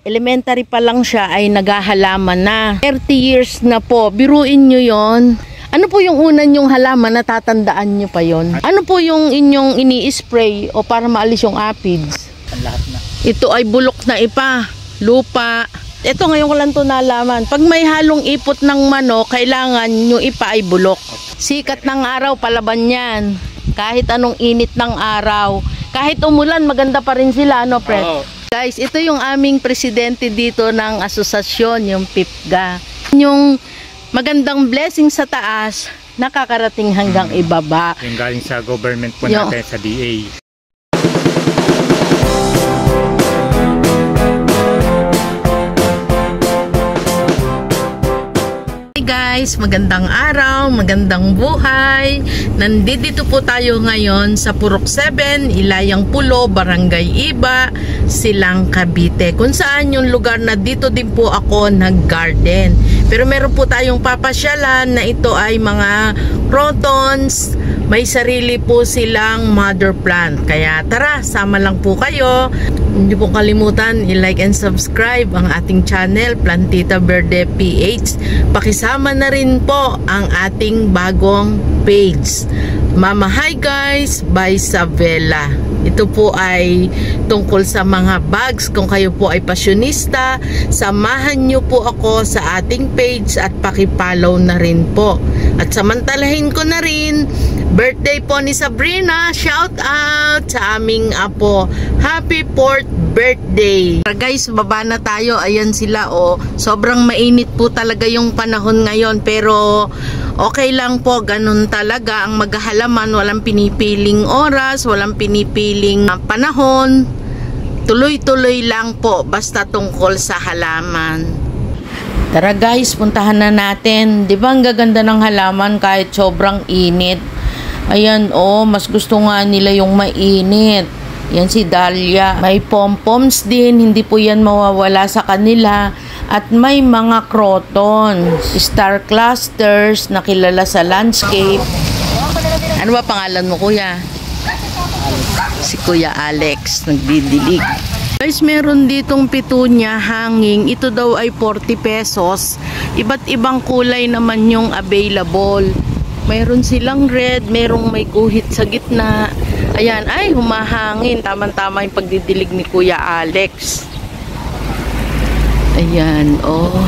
elementary pa lang siya ay naghahalaman na. 30 years na po. Biruin nyo yon. Ano po yung una nyong halaman? Natatandaan nyo pa yon? Ano po yung inyong ini-spray o para maalis yung aphids? Lahat na. Ito ay bulok na ipa, lupa. Ito ngayon ko lang ito nalaman. Pag may halong ipot ng manok, kailangan yung ipa ay bulok. Sikat ng araw, palaban yan. Kahit anong init ng araw. Kahit umulan, maganda pa rin sila, ano, Fred? Oo. Guys, ito yung aming presidente dito ng asosasyon, yung PIPGA. Yung magandang blessing sa taas, nakakarating hanggang ibaba. Yung galing sa government po natin, sa DA. Guys, magandang araw, magandang buhay. Nandito po tayo ngayon sa Purok 7, Ilayang Pulo, Barangay Iba, Silang, Cavite. Kung saan yung lugar na dito din po ako nag-garden. Pero meron po tayong papasyalan na ito ay mga crotons. May sarili po silang mother plant. Kaya tara, sama lang po kayo. Hindi po kalimutan i-like and subscribe ang ating channel, Plantita Verde PH. Pakisama na rin po ang ating bagong page, Mama Hi Guys by Savella. Ito po ay tungkol sa mga bags. Kung kayo po ay pasyonista, samahan nyo po ako sa ating page at pakipollow na rin po. At samantalahin ko na rin, birthday po ni Sabrina. Shout out sa aming apo. Happy 4th birthday. Guys, baba na tayo. Ayan sila, oh. Sobrang mainit po talaga yung panahon ngayon. Pero okay lang po, ganun talaga ang maghahalaman. Walang pinipiling oras, walang pinipiling panahon. Tuloy-tuloy lang po basta tungkol sa halaman. Tara guys, puntahan na natin. 'Di ba ang gaganda ng halaman kahit sobrang init? Ayan, oh, mas gusto nga nila yung mainit. Yan si Dahlia. May pom-poms din, hindi po yan mawawala sa kanila. At may mga crotons, star clusters na kilala sa landscape. Ano ba pangalan mo, kuya? Si Kuya Alex, nagdidilig. Guys, meron ditong petunia hanging. Ito daw ay 40 pesos. Iba't ibang kulay naman yung available. Mayroon silang red, merong may guhit sa gitna. Ayan, ay humahangin. Tama-tama yung pagdidilig ni Kuya Alex. Ayan, oh.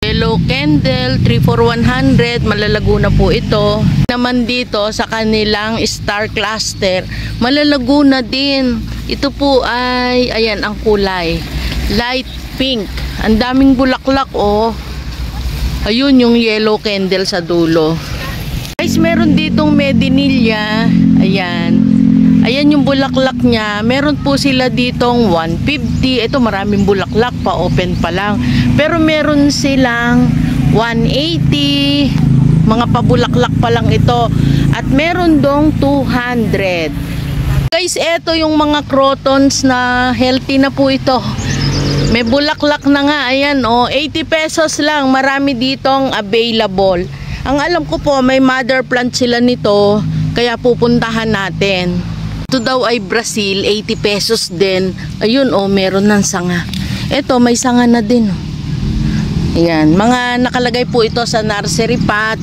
Yellow candle, 3 for 100. Malalago na po ito. Naman dito sa kanilang star cluster, malalago na din. Ito po ay, ayan ang kulay, light pink. Ang daming bulaklak, oh. Ayun yung yellow candle sa dulo. Guys, meron ditong medinilla. Ayan. Ayan yung bulaklak niya. Meron po sila ditong 150. Ito maraming bulaklak pa, open pa lang. Pero meron silang 180. Mga pabulaklak pa lang ito. At meron dong 200. Guys, ito yung mga crotons na healthy na po ito. May bulaklak na nga, ayan, oh, 80 pesos lang. Marami ditong available. Ang alam ko po, may mother plant sila nito, kaya pupuntahan natin. Ito daw ay Brazil, 80 pesos din. Ayun, oh, meron ng sanga. Ito, may sanga na din. Ayan, mga nakalagay po ito sa nursery pot.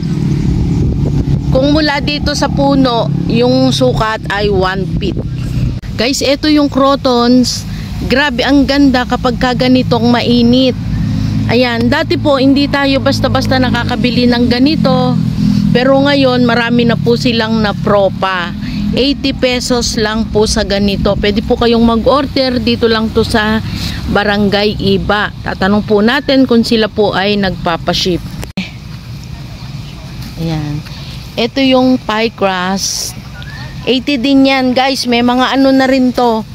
Kung mula dito sa puno, yung sukat ay 1 feet. Guys, ito yung crotons. Grabe, ang ganda kapag kaganitong mainit. Ayan, dati po hindi tayo basta-basta nakakabili ng ganito. Pero ngayon marami na po silang napropa. 80 pesos lang po sa ganito. Pwede po kayong mag-order. Dito lang to sa Barangay Iba. Tatanong po natin kung sila po ay nagpapaship. Ayan. Ito yung pie crust. 80 din yan guys. May mga ano na rin to.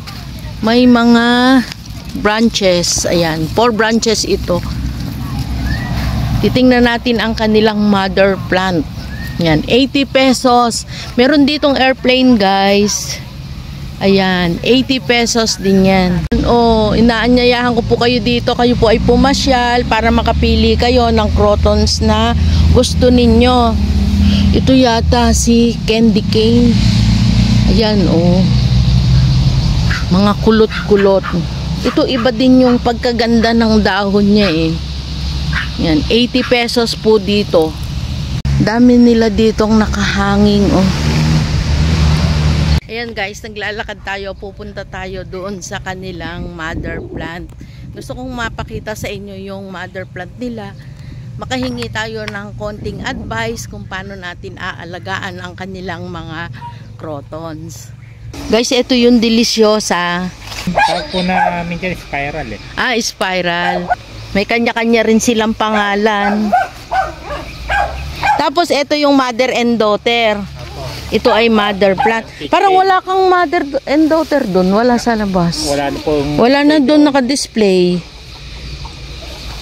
May mga branches. Ayan, 4 branches ito. Titingnan natin ang kanilang mother plant. Ayan, 80 pesos. Meron ditong airplane guys. Ayan, 80 pesos din yan. Oh, inaanyayahan ko po kayo dito. Kayo po ay pumasyal para makapili kayo ng crotons na gusto ninyo. Ito yata si candy cane. Ayan, oh. Mga kulot-kulot. Ito iba din yung pagkaganda ng dahon niya eh. Yan, 80 pesos po dito. Dami nila ditong nakahanging oh. Ayan guys, naglalakad tayo, pupunta tayo doon sa kanilang mother plant. Gusto kong mapakita sa inyo yung mother plant nila. Makahingi tayo ng konting advice kung paano natin aalagaan ang kanilang mga crotons. Guys, ito yung delisyosa. Tawag po namin dyan, spiral eh. Ah, spiral. May kanya-kanya rin silang pangalan. Tapos ito yung mother and daughter. Ito ay mother plant. Parang wala kang mother and daughter doon. Wala sa labas. Wala na doon naka-display.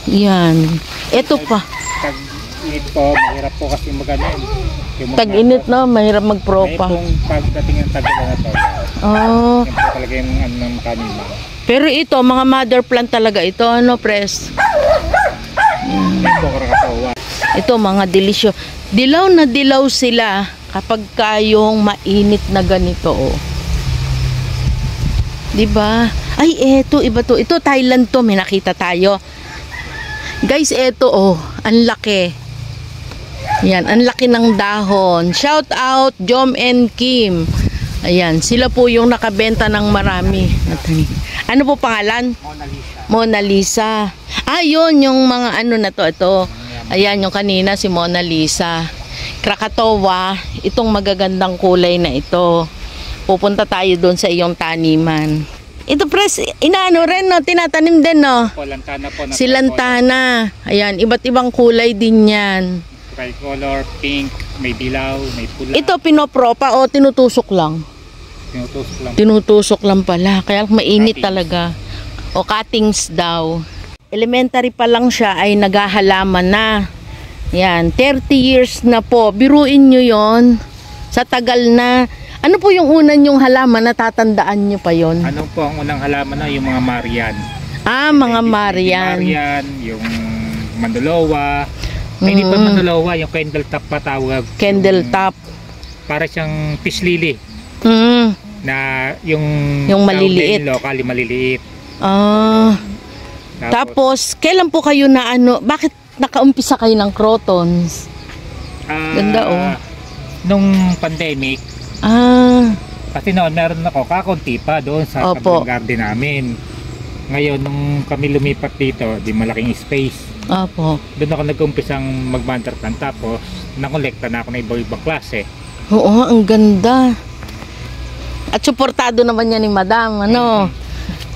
Yan. Ito pa. Tag-init po, mahirap po kasi maganin. Tag-init na, mahirap magpropa. May pong pagdating ng tag-init na to. Oh. Yan po talaga yung ano ng kanila. Pero ito, mga mother plant talaga ito. Ano, pres? Yan po karakasawa. Ito, mga delisyo. Dilaw na dilaw sila kapag kayong mainit na ganito, oh. Diba? Ay, eto, iba to. Ito, Thailand to. May nakita tayo. Guys, eto, oh. Ang laki. Yan, ang laki ng dahon. Shout out, Jom and Kim. Ayan, sila po yung nakabenta ng marami. Ano po pangalan? Mona Lisa. Mona Lisa. Ah, yun, yung mga ano na to. Ito. Ayan, yung kanina si Mona Lisa. Krakatoa, itong magagandang kulay na ito. Pupunta tayo doon sa iyong taniman. Ito pres, inaano rin, no? Tinatanim din, no? Lantana po. Si lantana. Ayan, iba't ibang kulay din yan. Tricolor, pink, may dilaw, may pula. Ito pinopropa o tinutusok lang? Tinutusok lang. Tinutusok lang pala. Kaya mainit Cuttings. talaga. O cuttings daw. Elementary pa lang siya ay naghahalaman na. Yan, 30 years na po. Biruin nyo yon sa tagal na. Ano po yung una nyong halaman? Natatandaan nyo pa yon? Ano po ang unang halaman na? Yung mga Marian. Ah, mga Marian. Marian, yung Manduloa. Hindi pa Manduloa, yung candle top patawag. Candle top. Para siyang fish lily. Na yung maliliit. Locally maliliit. Ah. Tapos, kailan po kayo na ano, bakit nakaumpisa kayo ng crotons? Ganda oh. Nung pandemic. Kasi noon meron ako kakunti pa doon sa garden namin. Ngayon nung kami lumipat dito, di malaking space. Opo. Doon ako nag-umpisang mag-mother plant, tapos nakolekta na ako ng iba-ibang klase. Oo, ang ganda. At suportado naman yan ni Madam, ano?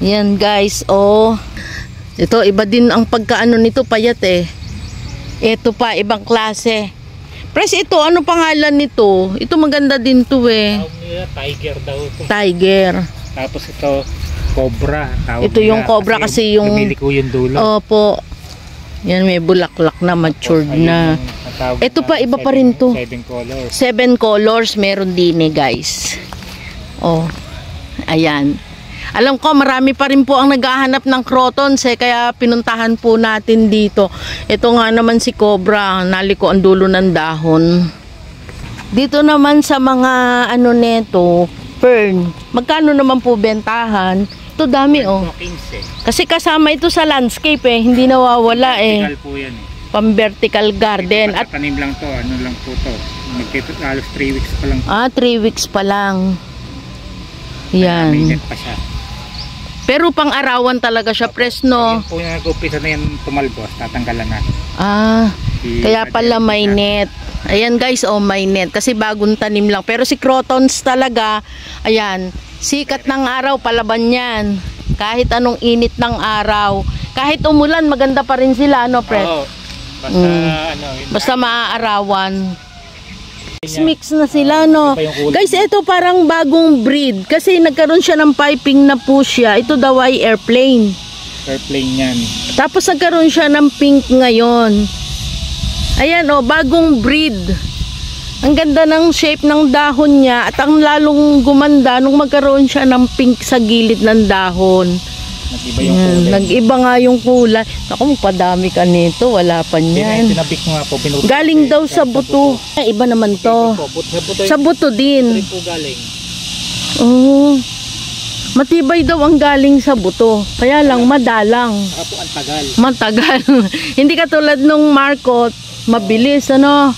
Yan guys, oh. Ito, iba din ang pagkaano nito, payat eh. Ito pa, ibang klase. Pres, ito, ano pangalan nito? Ito maganda din to eh. Tawag nila, tiger daw ito. Tiger. Tapos ito, cobra. Ito yung cobra kasi yung... lumiliko yung dulo. Opo. Yan, may bulaklak na, matured na. Ito pa, iba pa rin to. 7 colors. 7 colors meron din eh, guys. Oh, ayan. Alam ko, marami pa rin po ang naghahanap ng crotons eh, kaya pinuntahan po natin dito. Ito nga naman si cobra, naliko ang dulo ng dahon. Dito naman sa mga ano neto, fern. Magkano naman po bentahan? Ito dami oh. Kasi kasama ito sa landscape eh, hindi nawawala eh. Vertical po yan eh. Pang-vertical garden. At tanim lang to, ano lang po to. Halos 3 weeks pa lang. 3 weeks pa lang. Yan. Mainit pa siya. Pero pang-arawan talaga siya, presno. Yung po yung nag-upisa na yan tumalbos, tatanggalan na. Kaya pala may net. Ayan guys, oh may net. Kasi bagong tanim lang. Pero si crotons talaga, ayan, sikat ng araw, palaban yan. Kahit anong init ng araw. Kahit umulan, maganda pa rin sila, ano, pre? Oo. Basta, basta maaarawan. Mix na sila, no? Guys, ito parang bagong breed. Kasi nagkaroon siya ng piping na po siya. Ito daw ay airplane. Airplane yan. Tapos nagkaroon siya ng pink ngayon. Ayan, oh, bagong breed. Ang ganda ng shape ng dahon niya. At ang lalong gumanda nung magkaroon siya ng pink sa gilid ng dahon. Nag-iba yung kulay. Nag-iba nga yung kulay. Naku, magpadami ka nito. Wala pa niyan. Pinabik nga po. Galing daw sa buto. Ay, iba naman to. Sa buto din. Po galing. Oh. Matibay daw ang galing sa buto. Kaya lang madalang. Saka po ang tagal. Matagal. Hindi katulad nung Marcot, mabilis ano.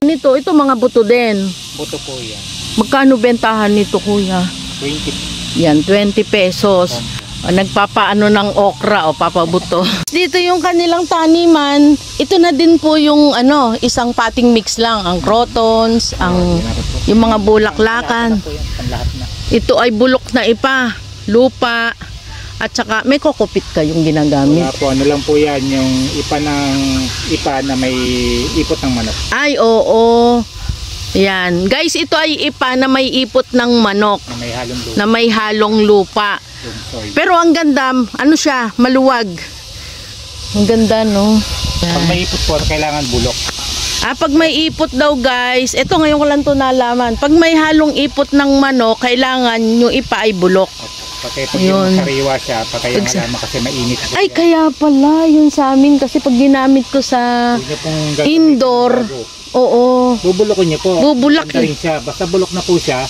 Ito mga buto din. Buto po yan. Magkano bentahan nito, kuya? 20. Yan, 20 pesos. Nagpapaano ng okra o papabuto. Dito yung kanilang taniman, ito na din po yung isang potting mix lang, ang crotons, yung mga bulaklakan. Ito ay bulok na ipa, lupa, at saka may kokopit kayong ginagamit. Wala po, ano lang po yan, yung ipa na may ipot ng manok. Ay, oo. Yan. Guys, ito ay ipa na may ipot ng manok. Na may halong lupa. Pero ang ganda, ano siya, maluwag. Ang ganda, no? Pag may ipot po, kailangan bulok. Pag may ipot daw, guys, ito ngayon ko lang ito nalaman. Pag may halong ipot ng manok, kailangan yung ipa ay bulok. Pati pag yung sariwa siya, patay ang halaman kasi mainit. Ay, kaya pala, yun sa amin. Kasi pag ginamit ko sa indoor, oo. Bubulokin niyo po. Bubulakin siya. Basta bulok na po siya.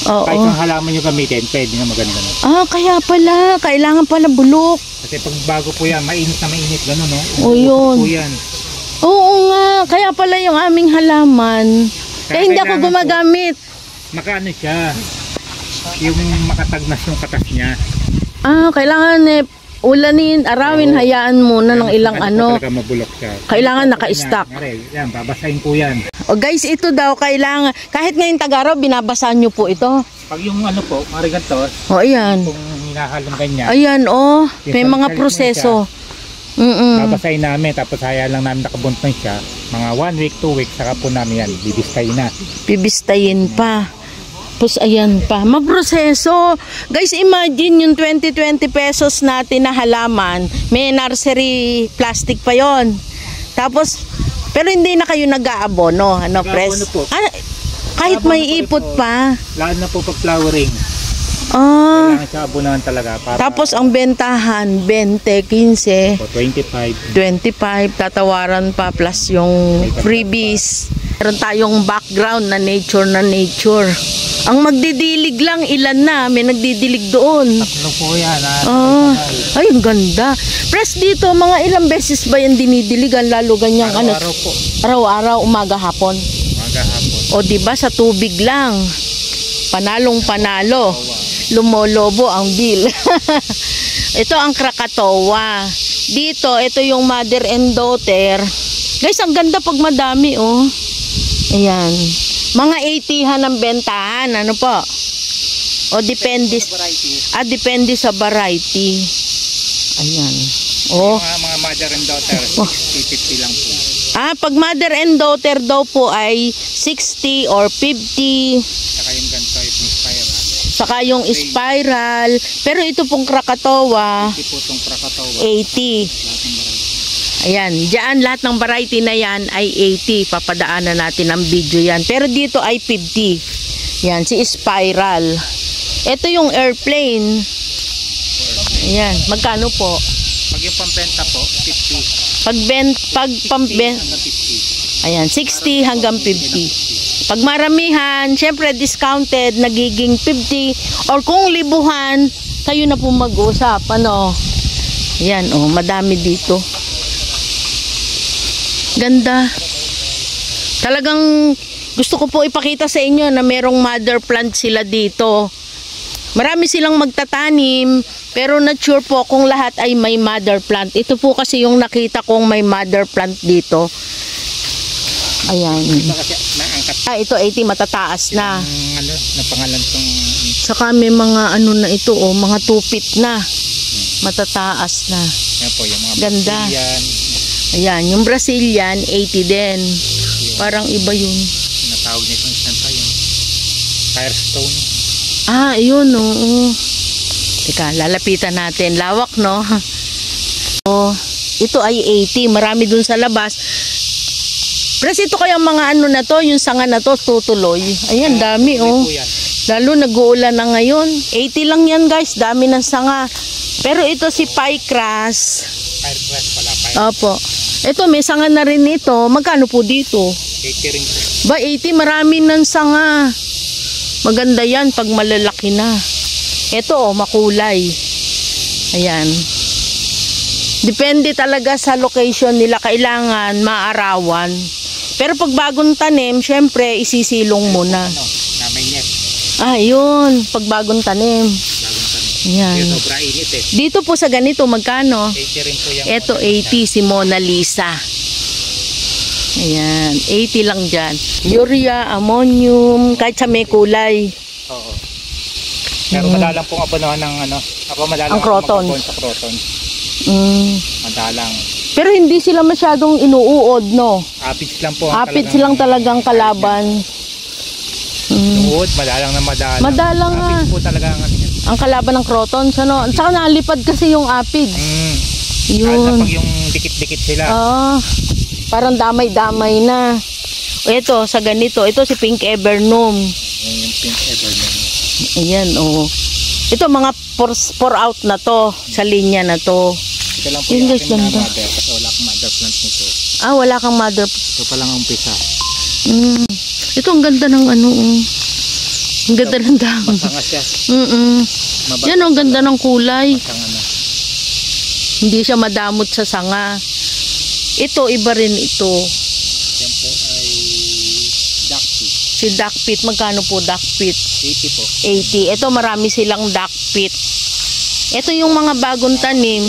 Oo. Kahit ang halaman nyo gamitin, pwede na maganda na. Kaya pala. Kailangan pala bulok. Kasi pag bago po yan, mainit na mainit. Gano'n, no? Yun. Po yan. Oo nga. Kaya pala yung aming halaman. Kaya hindi ako gumagamit. Makaano siya. Yung makatagnas yung katas niya. Kailangan ulanin, arawin, hayaan muna ng ilang mabulok siya. Kailangan naka-stack. Yan, babasahin po yan. Guys, ito daw kailangan, kahit ngayon tag-araw, binabasahan nyo po ito. Pag yung po, marigantos. Ayan. Kung hinahalong ganyan. Ayan, may mga proseso. Babasahin namin, tapos hayaan lang namin nakabuntong siya. Mga 1 week, 2 weeks, saka po namin yan, bibistayin na. Bibistayin pa. Tapos ayan pa, maproseso. Guys, imagine yung 20 pesos natin na halaman, may nursery plastic pa yon. Tapos, pero hindi na kayo nag-aabono, press? Po. Kahit may ipot pa. Lalo na po pag flowering. Kailangan siya abonahan talaga. Tapos ang bentahan, 20, 15. 25, tatawaran pa plus yung freebies. Meron tayong background na nature. Ang magdidilig lang, ilan na? May nagdidilig doon. Tatlo po yan. Ay, ang ganda. Press dito, mga ilang beses ba yan dinidiligan? Lalo ganyang araw-araw po. Araw-araw, umaga, hapon. O diba, sa tubig lang. Panalong-panalo. Lumolobo ang bill. Ito ang Krakatoa. Dito, ito yung mother and daughter. Guys, ang ganda pag madami, Ayan. Mga 80 ang bentahan, ano po? O depende sa variety. Ayan. Mga mother and daughter, 50 lang po. Pag mother and daughter daw po ay 60 or 50. Saka yung ganito, yung spiral. Saka yung spiral. Pero ito pong Krakatoa, 80. Ayan, diyan lahat ng variety na yan ay 80. Papadaanan natin ang video yan. Pero dito ay 50. Yan, si spiral. Ito yung airplane. Ayan, magkano po? Pag yung pambenta po, 50. Pag pambenta, ayan, 60 hanggang 50. Pag maramihan, syempre discounted, nagiging 50. Or kung libuhan, kayo na po mag-usap. Ayan, madami dito. Ganda. Talagang gusto ko po ipakita sa inyo na merong mother plant sila dito. Marami silang magtatanim, pero not sure po kung lahat ay may mother plant. Ito po kasi yung nakita kong may mother plant dito. Ayan. Ito 80, matataas na. Napangalan tong... Saka may mga na ito, mga tupit na. Matataas na. Yan po, yung mga ganda. Brazilian. Ayan, yung Brazilian, 80 din. Parang iba yun. Natawag nito yung Firestone. Yun, Teka, lalapitan natin. Lawak, no? Ito ay 80. Marami dun sa labas. Pero ito kayang mga na to, yung sanga na to, tutuloy. Ayan, dami, Lalo nag-uulan na ngayon. 80 lang yan, guys. Dami ng sanga. Pero ito si Pycras. Pycras pala. Opo. Ito, may sanga na rin ito. Magkano po dito? 80 rin po. 80, marami ng sanga. Maganda yan pag malalaki na. Ito, makulay. Ayan. Depende talaga sa location nila, kailangan maarawan. Pero pag bagong tanim, syempre isisilong muna. Na may net. Yun, pag bagong tanim. Ayan. Sobra init eh. Dito po sa ganito, magkano? 80 rin po yung Ito, 80 si Mona Lisa. Ayan, 80 lang dyan. Urea, ammonium, kahit sa may kulay. Oo. Pero madalang pong abonohan ng ano. Ako madalang ang croton. sa croton. Madalang. Pero hindi sila masyadong inuuod, no? Apits lang po. Apits lang talagang kalaban. Uod, madalang na madalang. Madalang nga. Apits po talaga ang kalaban ng croton. Ano? Saka nalipad kasi yung apits. Yun. Pag yung dikit-dikit sila. Parang damay-damay na. Ito, sa ganito. Ito si Pink Evernum. Yung Pink Evernum. Ayan, Ito mga pour out na to. Sa linya na to. Ito lang po yung aking mother. Kasi wala akong mother plant nito. Wala kang mother. Ito pa lang ang umpisa. Ito ang ganda ng ano. Ang ganda ng dahon. Masanga siya. Yan ang ganda ng kulay. Masanga na. Hindi siya madamot sa sanga. Ito, iba rin ito. Yan po ay duckpit. Si duckpit, magkano po duckpit? 80 po. 80. Ito, marami silang duckpit. Ito yung mga bagong tanim.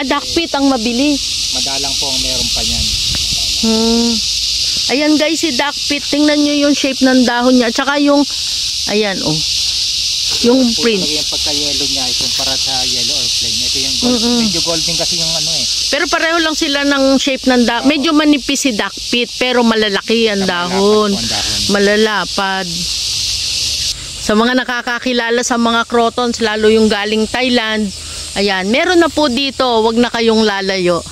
Duckpit ang mabili. Madalang po ang meron pa niyan. Ayan guys, si duckpit. Tingnan nyo yung shape ng dahon niya. Tsaka yung, ayan yung print. Yung pagka-yellow niya, kumpara sa yellow or plain. Ito yung gold. Medyo golden kasi yung ano eh. Pero pareho lang sila ng shape ng dahon. Medyo manipis si duckpit, pero malalaki ang dahon. Malalapad. Sa mga nakakakilala sa mga crotons, lalo yung galing Thailand, ayan, meron na po dito, wag na kayong lalayo.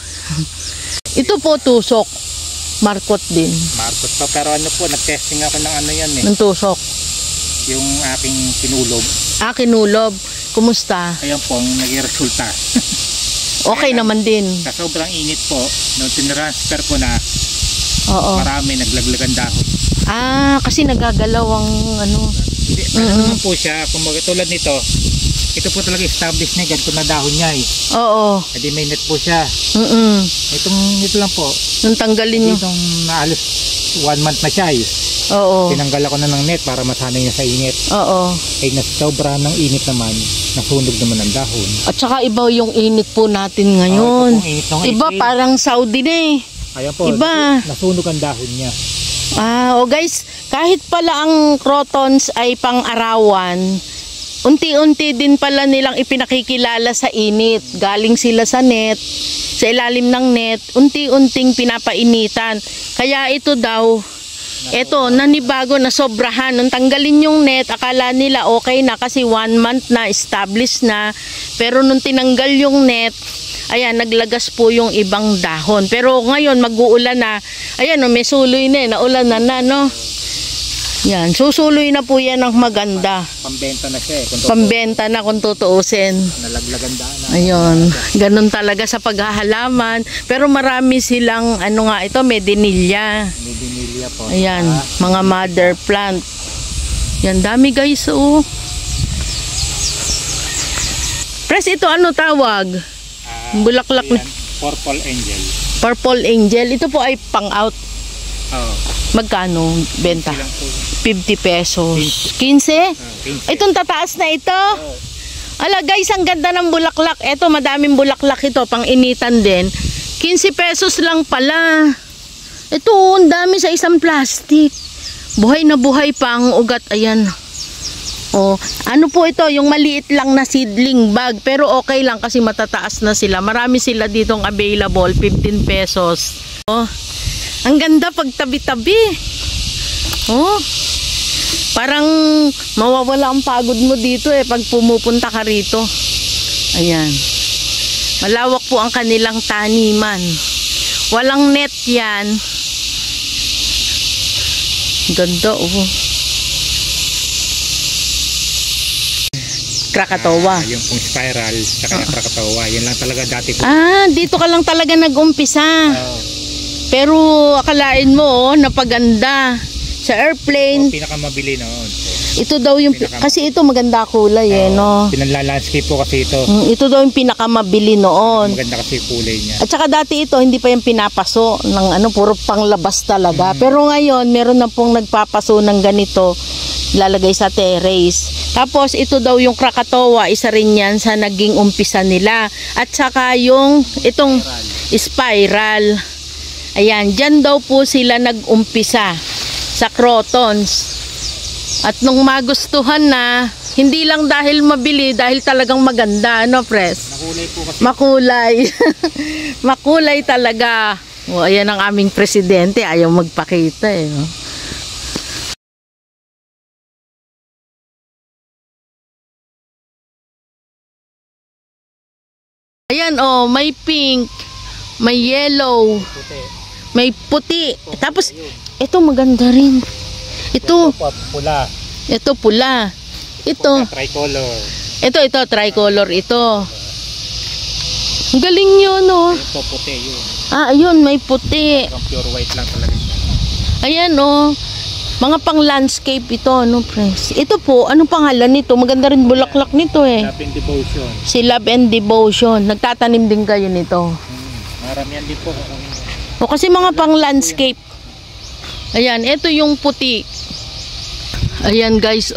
Ito po tusok. Marcot din. Marcot pa, pero ano po, nag-testing ako ng ano yan eh. Ng tusok. Yung aking kinulob. Kinulob. Kumusta? Ayan po, ang naging resulta. Okay naman din. Sa sobrang init po, nung tinransfer ko na, marami naglaglagan dahon. Kasi nagagalaw ang ano. Ano naman po siya, kung tulad nito, ito po talaga established na ganito na dahon niya eh. Oo. Hindi may net po siya. Ito lang po. Nung tanggalin yung... Itong naalis 1 month na siya eh. Oo. Tinanggal ako na ng net para masanay niya sa init. Oo. Ay sobra ng init naman, nasunog naman ang dahon. At saka iba yung init po natin ngayon. Iba parang Saudi na eh. Ayan po, iba. Nasunog ang dahon niya. Guys, kahit pala ang crotons ay pang-arawan, unti-unti din pala nilang ipinakikilala sa init. Galing sila sa net, sa ilalim ng net, unti-unting pinapainitan. Kaya ito daw, nanibago na sobrahan. Nung tanggalin yung net, akala nila okay na kasi 1 month na, established na. Pero nung tinanggal yung net, ayan, naglagas po yung ibang dahon. Pero ngayon, mag-uulan na. Ayan, may suloy na eh. Naulan na, no? Yan, susuloy na po yan ng maganda. Pambenta na siya eh. Pambenta na kung tutuusin. Nalaglagan na. Ayun, ganun talaga sa paghahalaman. Pero marami silang, may dinilya. May dinilya po. Ayan, mga mother plant. Yan, dami guys, Pres, ito ano tawag? Bulaklak na. Purple angel. Purple angel. Ito po ay pang-out. Magkano benta? 50 pesos. 15? Itong tataas na ito? Ala guys, ang ganda ng bulaklak. Ito, madaming bulaklak ito. Pang-initan din. 15 pesos lang pala. Ito, ang dami sa isang plastic. Buhay na buhay pa ang ugat. Ayan. Ano po ito? Yung maliit lang na seedling bag. Pero okay lang kasi matataas na sila. Marami sila ditong available. 15 pesos. Ang ganda pag tabi-tabi. Parang mawawala ang pagod mo dito pag pumupunta ka rito. Ayan. Malawak po ang kanilang taniman. Walang net yan. Ganda Krakatoa. Yung pong spiral, saka yung Krakatoa. Yan lang talaga dati po. Dito ka lang talaga nag-umpisa. Pero akalain mo, napaganda. Sa airplane. Pinakamabili noon. Ito daw yung, kasi ito maganda kulay no? Pinanla-landscape po kasi ito. Ito daw yung pinakamabili noon. Maganda kasi kulay niya. At saka dati ito, hindi pa yung pinapaso ng puro panglabas talaga. Pero ngayon, meron na pong nagpapaso ng ganito, lalagay sa terrace. Tapos ito daw yung Krakatoa, isa rin yan sa naging umpisa nila. At saka yung itong spiral. Ayan, dyan daw po sila nag-umpisa sa crotons. At nung magustuhan na, hindi lang dahil mabili, dahil talagang maganda, Pres? Makulay po kasi. Makulay. Makulay talaga. O, ayan ang aming presidente, ayaw magpakita no? Ayan may pink, may yellow, may puti. Tapos, ito maganda rin. Ito pula. Ito pula. Ito tricolor. Ito tricolor ito. Ang galing yun Ito puti yun. Ayun, may puti. Pure white lang talaga siya. Ayan mga pang landscape ito Pres. Ito po, anong pangalan nito? Maganda rin bulaklak nito Love and Devotion. Si Love and Devotion. Nagtatanim din kayo nito. Maramihan din po. Kasi mga pang landscape. Ayan, ito yung puti. Ayan guys,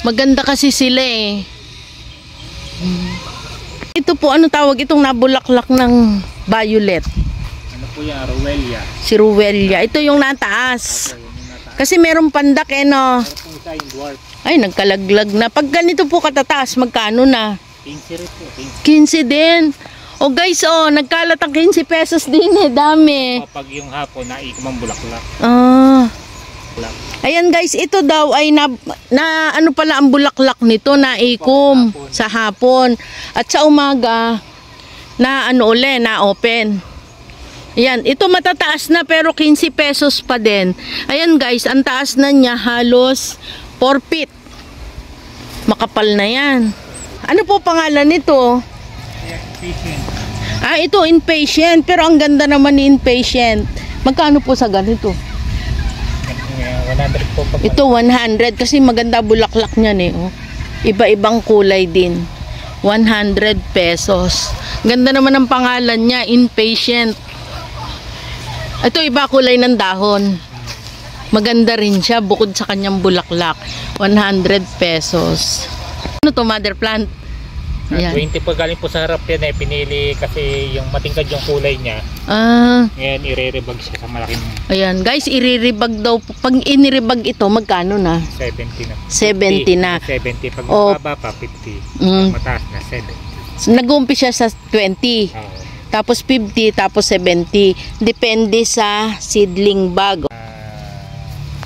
maganda kasi sila Ito po, ano tawag itong nabulaklak ng violet? Ano po yan? Ruelia. Si Ruelia. Ito yung nataas. Kasi merong pandak Ay, nagkalaglag na. Pag ganito po katataas, magkano na? 15 rin po. 15 din. Guys, nagkalat ang 15 pesos din dami. Pag yung hapon, naikom ang bulaklak. Ayan guys, ito daw ay na ano pala ang bulaklak nito, naikom sa hapon. At sa umaga, na open. Ayan, ito matataas na pero 15 pesos pa din. Ayan guys, ang taas na niya halos 4 feet. Makapal na yan. Ano po pangalan nito? Ito Impatient, pero ang ganda naman ni Impatient. Magkano po sa ganito? 100 po. Ito 100 kasi maganda bulaklak niyan Iba-ibang kulay din. 100 pesos. Ganda naman ang pangalan niya, Impatient. Ito iba kulay ng dahon. Maganda rin siya bukod sa kanyang bulaklak. 100 pesos. Ano to, mother plant? Ayan. 20 po galing po sa harap yan pinili kasi yung matingkad yung kulay niya. Ngayon iriribag siya sa malaking. Ayan guys, iriribag daw. Pag iniribag ito, magkano na? 70 na. 70 na. 70. Pag mababa pa, 50. Pag mataas na, 70. Nag-uumpisa siya sa 20. Tapos 50, tapos 70. Depende sa seedling bag.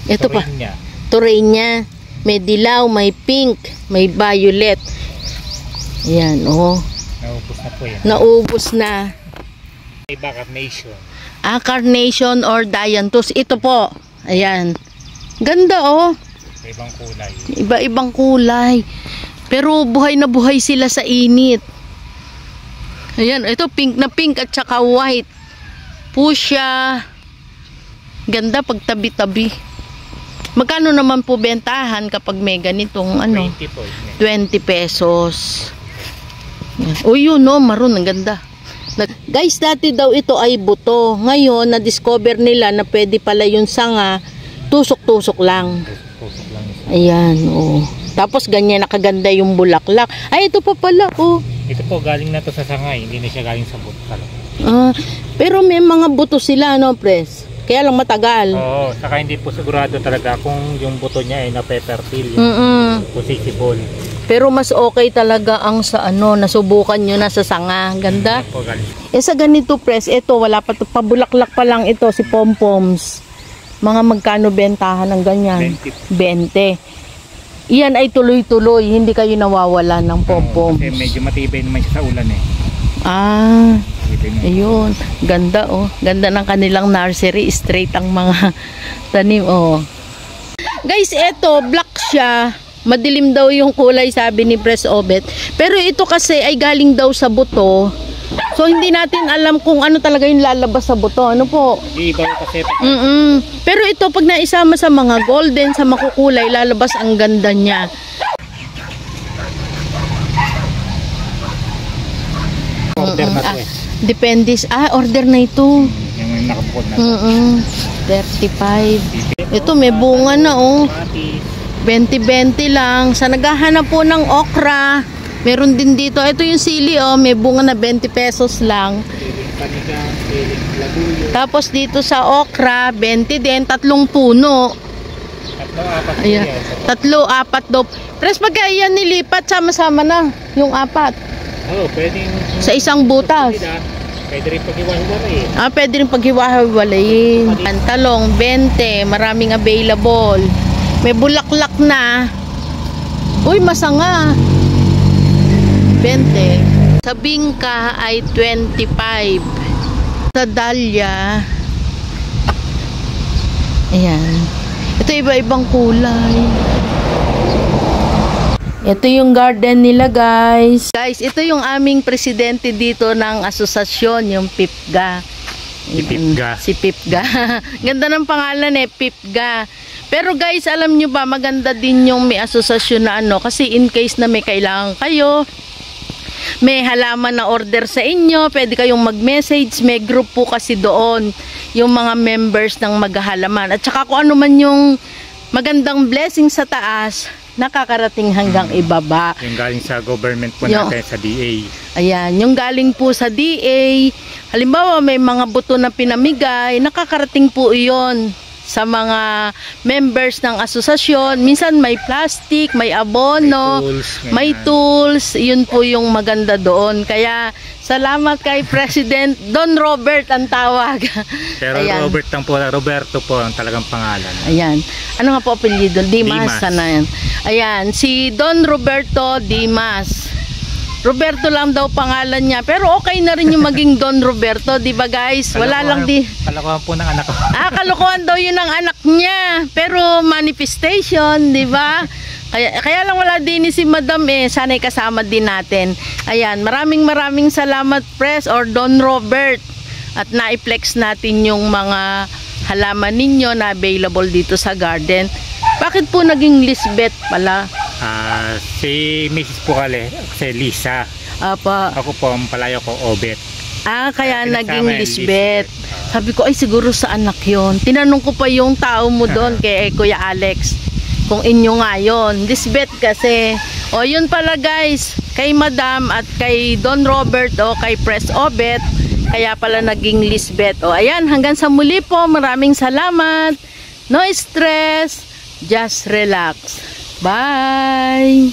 Ito pa. Torrania. May dilaw, may pink, may violet. Ayan, Naubos na po yan. Naubos na. Iba carnation. Carnation or dianthus. Ito po. Ayan. Ganda Ibang kulay. Iba-ibang kulay. Pero buhay na buhay sila sa init. Ayan, ito pink na pink at saka white. Fuchsia. Ganda pag tabi-tabi. Magkano naman po bentahan kapag may ganitong 20 po. 20 pesos. Yun maroon, ang ganda. Guys, dati daw ito ay buto. Ngayon, na-discover nila na pwede pala yung sanga, tusok-tusok lang. Ayan, Tapos ganyan nakaganda yung bulaklak. Ay, ito pa pala, Ito po, galing na to sa sangay. Hindi na siya galing sa buto. Pero may mga buto sila, Pres? Kaya lang matagal. Saka hindi po sigurado talaga kung yung buto niya ay na-pepperfill. Possible. Pero mas okay talaga ang sa nasubukan nyo na sa sanga. Ganda. Sa ganito, Pres, ito, wala pa to. Pabulaklak pa lang ito, si Pompoms. Mga magkano bentahan ng ganyan? 20. Iyan ay tuloy-tuloy. Hindi kayo nawawala ng Pompoms. Kasi medyo matibay naman siya sa ulan Ayun. Ganda, Ganda ng kanilang nursery. Straight ang mga tanim, Guys, ito, black siya. Madilim daw yung kulay, sabi ni Pres Obet. Pero ito kasi ay galing daw sa buto. So hindi natin alam kung ano talaga yung lalabas sa buto. Ano po? Iba kasi. Pero ito pag naisama sa mga golden, sa makukulay, lalabas ang ganda niya. Order na to eh. Depende. Order na ito. Yung nakabukod na. 35. Ito may bunga na oh. 20-20 lang. Sa naghahanap po ng okra, meron din dito. Ito yung sili oh, may bunga na 20 pesos lang. Tapos dito sa okra, 20 din, 3 puno. 3-4 Ayan. 3-4 daw. Pres pagka yan nilipat, sama-sama na yung 4. Oo, pwedeng Sa isang butas. Pwede rin paghiwa-hiwalay. Pwede rin paghiwa-hiwalayin. Talong, 20. Maraming available. May bulaklak na. Uy, masanga. 20. Sa bingka ay 25. Sa dahlia, ayan. Ito iba-ibang kulay. Ito yung garden nila, guys. Guys, ito yung aming presidente dito ng asosasyon, yung PIPGA. Si PIPGA. Si PIPGA. Ganda ng pangalan eh, PIPGA. Pero guys, alam nyo ba, maganda din yung may asosasyon na ano, kasi in case na may kailangan kayo, may halaman na order sa inyo, pwede kayong mag-message, may group po kasi doon, yung mga members ng maghahalaman. At saka kung ano man yung magandang blessing sa taas, nakakarating hanggang ibaba. Yung galing sa government po natin, sa DA. Ayan, yung galing po sa DA, halimbawa may mga buto na pinamigay, nakakarating po iyon sa mga members ng asosasyon. Minsan may plastic, may abono, may tools. Yun po yung maganda doon. Kaya salamat kay President Don Robert ang tawag. Pero ayan. Robert lang po, Roberto po ang talagang pangalan. Ayan. Ano nga po apelyido? Dimas. Sana yan. Ayan, si Don Roberto Dimas. Roberto lang daw pangalan niya. Pero okay na rin yung maging Don Roberto, di ba guys? Wala lang di. Kalokohan po ng anak ko. Kalokohan daw yun ng anak niya. Pero manifestation, di ba? Kaya lang wala din si Madam eh. Sana'y kasama din natin. Ayan, maraming salamat Pres or Don Robert. At na-flex natin yung mga halaman ninyo na available dito sa garden. Bakit po naging Lisbeth pala? Si Mrs. po kasi Lisa. Apa. Ako po, ang palayo ko, Obet. Kaya naging Lisbeth. Sabi ko, ay siguro sa anak yon. Tinanong ko pa yung tao mo doon kay Kuya Alex. Kung inyo nga yun. Lisbeth kasi. O yun pala guys, kay Madam at kay Don Robert o kay Pres Obet. Kaya pala naging Lisbeth. O ayan, hanggang sa muli po. Maraming salamat. No stress. Just relax. Bye!